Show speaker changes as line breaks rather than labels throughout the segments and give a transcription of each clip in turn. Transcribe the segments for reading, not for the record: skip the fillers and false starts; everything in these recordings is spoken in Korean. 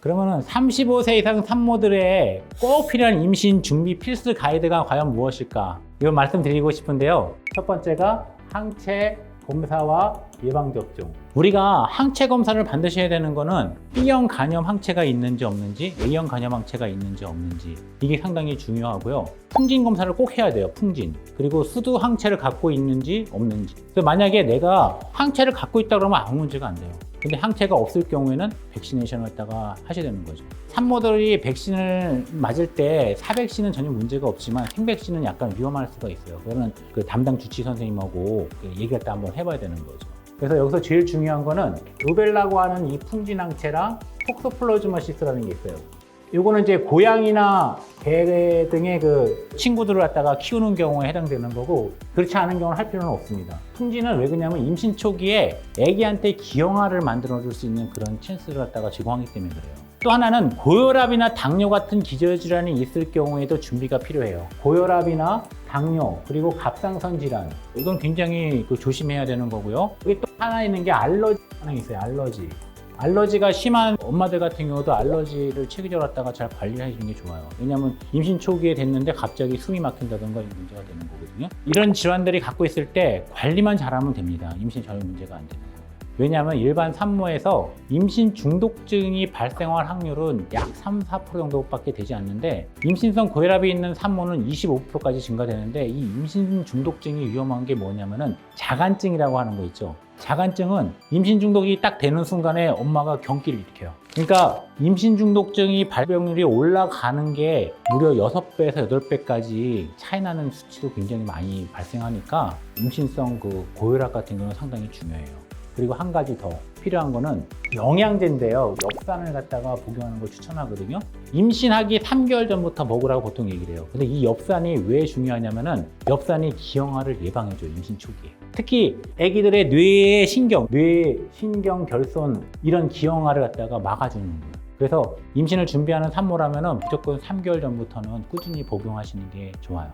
그러면은 35세 이상 산모들의 꼭 필요한 임신 준비 필수 가이드가 과연 무엇일까? 이걸 말씀드리고 싶은데요. 첫 번째가 항체 검사와 예방접종. 우리가 항체 검사를 반드시 해야 되는 거는 B형 간염 항체가 있는지 없는지, A형 간염 항체가 있는지 없는지, 이게 상당히 중요하고요. 풍진 검사를 꼭 해야 돼요. 풍진. 그리고 수두 항체를 갖고 있는지 없는지. 그래서 만약에 내가 항체를 갖고 있다 그러면 아무 문제가 안 돼요. 근데 항체가 없을 경우에는 백시네이션을 갖다가 하셔야 되는 거죠. 산모들이 백신을 맞을 때 사백신은 전혀 문제가 없지만 생백신은 약간 위험할 수가 있어요. 그거는 그 담당 주치 선생님하고 얘기를 또 한번 해봐야 되는 거죠. 그래서 여기서 제일 중요한 거는 루벨라고 하는 이 풍진 항체랑 톡소플라즈마시스라는 게 있어요. 요거는 이제 고양이나 개 등의 그 친구들을 갖다가 키우는 경우에 해당되는 거고, 그렇지 않은 경우는 할 필요는 없습니다. 풍진은 왜 그러냐면 임신 초기에 아기한테 기형아를 만들어 줄 수 있는 그런 찬스를 갖다가 제공하기 때문에 그래요. 또 하나는 고혈압이나 당뇨 같은 기저질환이 있을 경우에도 준비가 필요해요. 고혈압이나 당뇨, 그리고 갑상선 질환, 이건 굉장히 조심해야 되는 거고요. 여기 또 하나 있는 게 알러지 반응이 있어요. 알러지가 심한 엄마들 같은 경우도 알러지를 체계적으로 갖다가 잘 관리해 주는 게 좋아요. 왜냐하면 임신 초기에 됐는데 갑자기 숨이 막힌다던가 문제가 되는 거거든요. 이런 질환들이 갖고 있을 때 관리만 잘하면 됩니다. 임신 전혀 문제가 안 되는 거예요. 왜냐하면 일반 산모에서 임신 중독증이 발생할 확률은 약 3, 4% 정도밖에 되지 않는데, 임신성 고혈압이 있는 산모는 25%까지 증가되는데, 이 임신 중독증이 위험한 게 뭐냐면은 자간증이라고 하는 거 있죠. 자간증은 임신 중독이 딱 되는 순간에 엄마가 경기를 일으켜요. 그러니까 임신 중독증이 발병률이 올라가는 게 무려 6배에서 8배까지 차이 나는 수치도 굉장히 많이 발생하니까 임신성 그 고혈압 같은 경우는 상당히 중요해요. 그리고 한 가지 더 필요한 거는 영양제인데요. 엽산을 갖다가 복용하는 걸 추천하거든요. 임신하기 3개월 전부터 먹으라고 보통 얘기를 해요. 근데 이 엽산이 왜 중요하냐면은 엽산이 기형아를 예방해줘요. 임신 초기에. 특히 아기들의 뇌의 신경 결손, 이런 기형아를 갖다가 막아주는 거예요. 그래서 임신을 준비하는 산모라면은 무조건 3개월 전부터는 꾸준히 복용하시는 게 좋아요.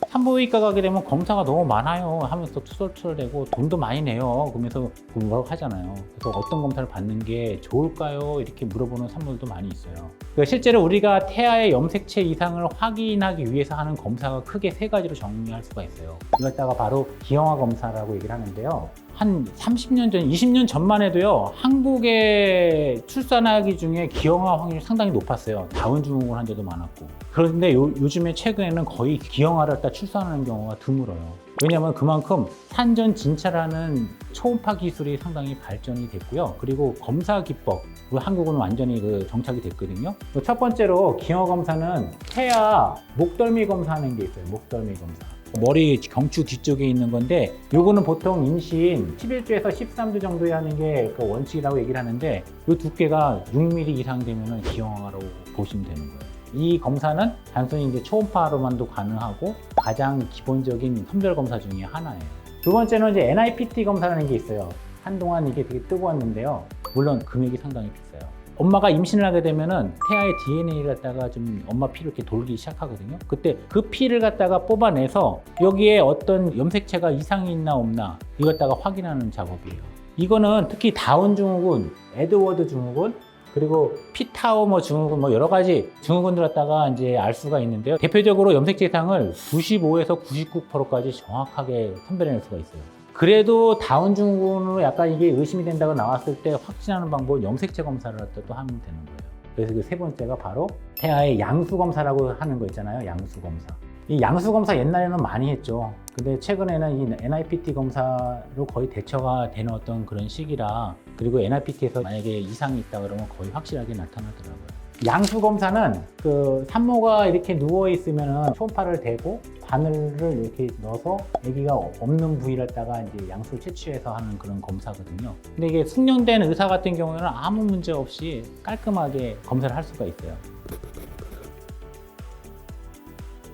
산부인과 가게 되면 검사가 너무 많아요 하면서 투덜투덜대고 돈도 많이 내요 그러면서 뭐라고 하잖아요. 그래서 어떤 검사를 받는 게 좋을까요? 이렇게 물어보는 산모들도 많이 있어요. 실제로 우리가 태아의 염색체 이상을 확인하기 위해서 하는 검사가 크게 3가지로 정리할 수가 있어요. 이걸 바로 기형아 검사라고 얘기를 하는데요. 한 30년 전, 20년 전만 해도요, 한국의 출산아기 중에 기형아 확률이 상당히 높았어요. 다운 증후군 환자도 많았고. 그런데 요즘에 최근에는 거의 기형아를 갖다 출산하는 경우가 드물어요. 왜냐하면 그만큼 산전 진찰하는 초음파 기술이 상당히 발전이 됐고요. 그리고 검사 기법, 한국은 완전히 정착이 됐거든요. 첫 번째로 기형아 검사는 태아 목덜미 검사하는 게 있어요. 목덜미 검사. 머리 경추 뒤쪽에 있는 건데, 요거는 보통 임신 11주에서 13주 정도에 하는 게 그 원칙이라고 얘기를 하는데, 요 두께가 6mm 이상 되면 기형아로 보시면 되는 거예요. 이 검사는 단순히 이제 초음파로만도 가능하고 가장 기본적인 선별 검사 중에 하나예요. 두 번째는 이제 NIPT 검사라는 게 있어요. 한동안 이게 되게 뜨거웠는데요. 물론 금액이 상당히 비싸요. 엄마가 임신을 하게 되면은 태아의 DNA를 갖다가 좀 엄마 피를 이렇게 돌기 시작하거든요. 그때 그 피를 갖다가 뽑아내서 여기에 어떤 염색체가 이상이 있나 없나 이걸 갖다가 확인하는 작업이에요. 이거는 특히 다운 증후군, 에드워드 증후군, 그리고 피타우머 증후군, 여러 가지 증후군들 갖다가 이제 알 수가 있는데요. 대표적으로 염색체 이상을 95에서 99%까지 정확하게 선별해낼 수가 있어요. 그래도 다운 증후군으로 약간 이게 의심이 된다고 나왔을 때 확진하는 방법은 염색체 검사를 또 하면 되는 거예요. 그래서 그 3번째가 바로 태아의 양수 검사라고 하는 거 있잖아요. 양수 검사. 이 양수 검사 옛날에는 많이 했죠. 근데 최근에는 이 NIPT 검사로 거의 대처가 되는 어떤 그런 시기라, 그리고 NIPT에서 만약에 이상이 있다 그러면 거의 확실하게 나타나더라고요. 양수 검사는 그 산모가 이렇게 누워 있으면은 초음파를 대고 바늘을 이렇게 넣어서 아기가 없는 부위를 갖다가 이제 양수를 채취해서 하는 그런 검사거든요. 근데 이게 숙련된 의사 같은 경우에는 아무 문제 없이 깔끔하게 검사를 할 수가 있어요.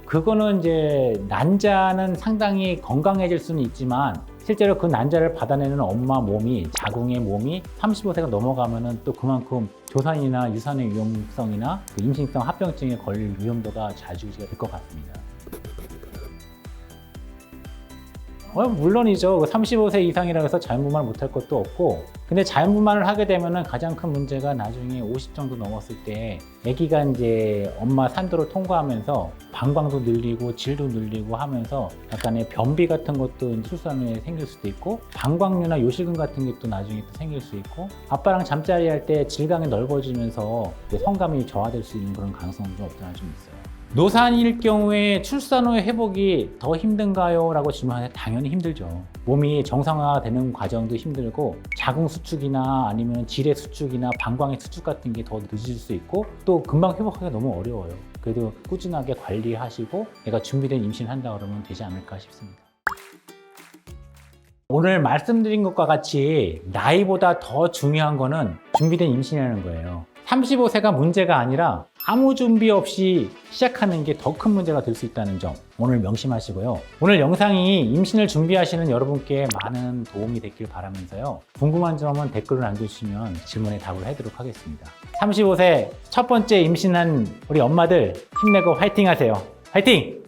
그거는 이제 난자는 상당히 건강해질 수는 있지만, 실제로 그 난자를 받아내는 엄마 몸이, 자궁의 몸이 35세가 넘어가면은 또 그만큼 조산이나 유산의 위험성이나 그 임신성 합병증에 걸릴 위험도가 좌지우지가 될 것 같습니다. 물론이죠. 35세 이상이라고 해서 자연분만을 못할 것도 없고, 근데 자연분만을 하게 되면은 가장 큰 문제가 나중에 50 정도 넘었을 때 아기가 이제 엄마 산도를 통과하면서 방광도 늘리고 질도 늘리고 하면서 약간의 변비 같은 것도 이제 출산 후에 생길 수도 있고, 방광류나 요실금 같은 게 또 나중에 또 생길 수 있고, 아빠랑 잠자리 할 때 질감이 넓어지면서 성감이 저하될 수 있는 그런 가능성도 없잖아 좀 있어요. 노산일 경우에 출산 후의 회복이 더 힘든가요? 라고 질문하는데 당연히 힘들죠. 몸이 정상화되는 과정도 힘들고, 자궁 수축이나 아니면 질의 수축이나 방광의 수축 같은 게 더 늦어질 수 있고, 또 금방 회복하기가 너무 어려워요. 그래도 꾸준하게 관리하시고 내가 준비된 임신한다 그러면 되지 않을까 싶습니다. 오늘 말씀드린 것과 같이 나이보다 더 중요한 거는 준비된 임신이라는 거예요. 35세가 문제가 아니라 아무 준비 없이 시작하는 게 더 큰 문제가 될 수 있다는 점 오늘 명심하시고요. 오늘 영상이 임신을 준비하시는 여러분께 많은 도움이 됐길 바라면서요. 궁금한 점은 댓글을 남겨주시면 질문에 답을 해드리도록 하겠습니다. 35세 첫 번째 임신한 우리 엄마들 힘내고 화이팅 하세요. 화이팅!